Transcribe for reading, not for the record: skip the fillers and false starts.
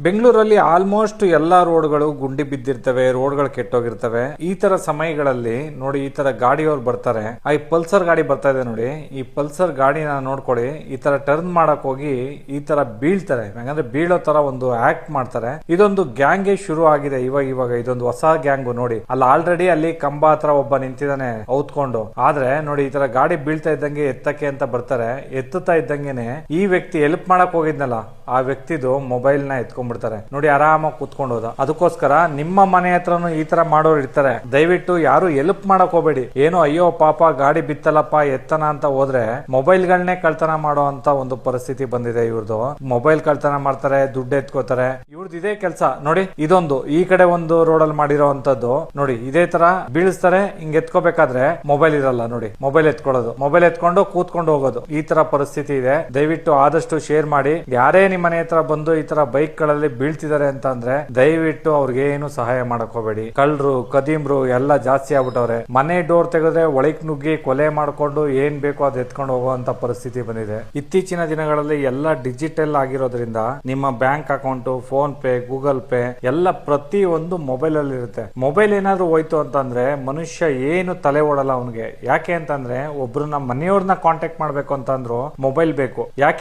ಬೆಂಗಳೂರಲ್ಲಿ ಆಲ್ಮೋಸ್ಟ್ ಎಲ್ಲಾ ರೋಡ್ಗಳು ಗುಂಡಿ ಬಿದ್ದಿರ್ತವೆ, ರೋಡ್ಗಳು ಕೆಟ್ಟೋಗಿರ್ತವೆ. ಈ ತರ ಸಮಯಗಳಲ್ಲಿ ನೋಡಿ, ಈ ತರ ಗಾಡಿಯವ್ರು ಬರ್ತಾರೆ. ಈ ಪಲ್ಸರ್ ಗಾಡಿ ಬರ್ತಾ ಇದೆ ನೋಡಿ, ಈ ಪಲ್ಸರ್ ಗಾಡಿನ ನೋಡ್ಕೊಳ್ಳಿ. ಈ ತರ ಟರ್ನ್ ಮಾಡಕ್ ಹೋಗಿ ಈ ತರ ಬೀಳ್ತಾರೆ. ಯಾಕಂದ್ರೆ ಬೀಳೋ ತರ ಒಂದು ಆಕ್ಟ್ ಮಾಡ್ತಾರೆ. ಇದೊಂದು ಗ್ಯಾಂಗ್ಗೆ ಶುರು ಆಗಿದೆ ಇವಾಗ ಇದೊಂದು ಹೊಸ ಗ್ಯಾಂಗ್ ನೋಡಿ. ಅಲ್ಲಿ ಆಲ್ರೆಡಿ ಅಲ್ಲಿ ಕಂಬ ಹತ್ರ ಒಬ್ಬ ನಿಂತಿದ್ದಾನೆ ಔತ್ಕೊಂಡು. ಆದ್ರೆ ನೋಡಿ, ಈ ತರ ಗಾಡಿ ಬೀಳ್ತಾ ಇದ್ದಂಗೆ ಎತ್ತಕ್ಕೆ ಅಂತ ಬರ್ತಾರೆ. ಎತ್ತುತ್ತಾ ಇದ್ದಂಗೆನೆ ಈ ವ್ಯಕ್ತಿ ಹೆಲ್ಪ್ ಮಾಡಕ್ ಹೋಗಿದ್ನಲ್ಲ, ಆ ವ್ಯಕ್ತಿದು ಮೊಬೈಲ್ ನ ಎತ್ಕೊಂಡ್ಬಿಡ್ತಾರೆ ನೋಡಿ. ಆರಾಮಾಗಿ ಕೂತ್ಕೊಂಡು ಹೋದ. ಅದಕ್ಕೋಸ್ಕರ ನಿಮ್ಮ ಮನೆ ಹತ್ರನು ಈ ತರ ಮಾಡೋರು ಇರ್ತಾರೆ. ದಯವಿಟ್ಟು ಯಾರು ಹೆಲ್ಪ್ ಮಾಡಕ್ ಹೋಗ್ಬೇಡಿ. ಏನೋ ಅಯ್ಯೋ ಪಾಪ ಗಾಡಿ ಬಿತ್ತಲ್ಲಪ್ಪ ಎತ್ತನ ಅಂತ ಹೋದ್ರೆ ಮೊಬೈಲ್ ಗಳನ್ನೇ ಕಳ್ತನ ಮಾಡೋ ಅಂತ ಒಂದು ಪರಿಸ್ಥಿತಿ ಬಂದಿದೆ ಇವ್ರದ್ದು. ಮೊಬೈಲ್ ಕಳ್ತನ ಮಾಡ್ತಾರೆ, ದುಡ್ಡು ಎತ್ಕೋತಾರೆ. ಇವ್ರದ್ದು ಇದೇ ಕೆಲಸ ನೋಡಿ. ಇದೊಂದು ಈ ಕಡೆ ಒಂದು ರೋಡ್ ಅಲ್ಲಿ ಮಾಡಿರೋ ಅಂತದ್ದು ನೋಡಿ. ಇದೇ ತರ ಬೀಳಿಸ್ತಾರೆ. ಹಿಂಗ್ ಎತ್ಕೋಬೇಕಾದ್ರೆ ಮೊಬೈಲ್ ಇರಲ್ಲ ನೋಡಿ, ಮೊಬೈಲ್ ಎತ್ಕೊಳ್ಳೋದು, ಮೊಬೈಲ್ ಎತ್ಕೊಂಡು ಕೂತ್ಕೊಂಡು ಹೋಗೋದು. ಈ ತರ ಪರಿಸ್ಥಿತಿ ಇದೆ. ದಯವಿಟ್ಟು ಆದಷ್ಟು ಶೇರ್ ಮಾಡಿ. ಯಾರೇ ನಿಮ್ಮ ಮನೆ ಹತ್ರ ಬಂದು ಈ ತರ ಬೈಕ್ ಗಳಲ್ಲಿ ಬೀಳ್ತಿದ್ದಾರೆ ಅಂತ ಅಂದ್ರೆ ದಯವಿಟ್ಟು ಅವ್ರಿಗೆ ಏನು ಸಹಾಯ ಮಾಡಕ್ ಹೋಗಬೇಡಿ. ಕಳ್ಳರು ಕದೀಮ್ರು ಎಲ್ಲ ಜಾಸ್ತಿ ಆಗ್ಬಿಟ್ಟವ್ರೆ. ಮನೆ ಡೋರ್ ತೆಗೆದ್ರೆ ಒಳಗ್ ನುಗ್ಗಿ ಕೊಲೆ ಮಾಡ್ಕೊಂಡು ಏನ್ ಬೇಕೋ ಅದು ಎತ್ಕೊಂಡು ಹೋಗುವಂತ ಪರಿಸ್ಥಿತಿ ಬಂದಿದೆ. ಇತ್ತೀಚಿನ ದಿನಗಳಲ್ಲಿ ಎಲ್ಲ ಡಿಜಿಟಲ್ ಆಗಿರೋದ್ರಿಂದ ನಿಮ್ಮ bank account, phone pay, Google pay ಎಲ್ಲ ಪ್ರತಿ ಒಂದು ಮೊಬೈಲ್ ಅಲ್ಲಿ ಇರುತ್ತೆ. ಮೊಬೈಲ್ ಏನಾದ್ರು ಹೋಯ್ತು ಅಂತಂದ್ರೆ ಮನುಷ್ಯ ಏನು ತಲೆ ಓಡಲ್ಲ ಅವನಿಗೆ. ಯಾಕೆ ಅಂತಂದ್ರೆ ಒಬ್ರು ನಮ್ಮ ಮನೆಯವ್ರನ್ನ ಕಾಂಟ್ಯಾಕ್ಟ್ ಮಾಡ್ಬೇಕು ಅಂತಂದ್ರು ಮೊಬೈಲ್ ಬೇಕು. ಯಾಕೆ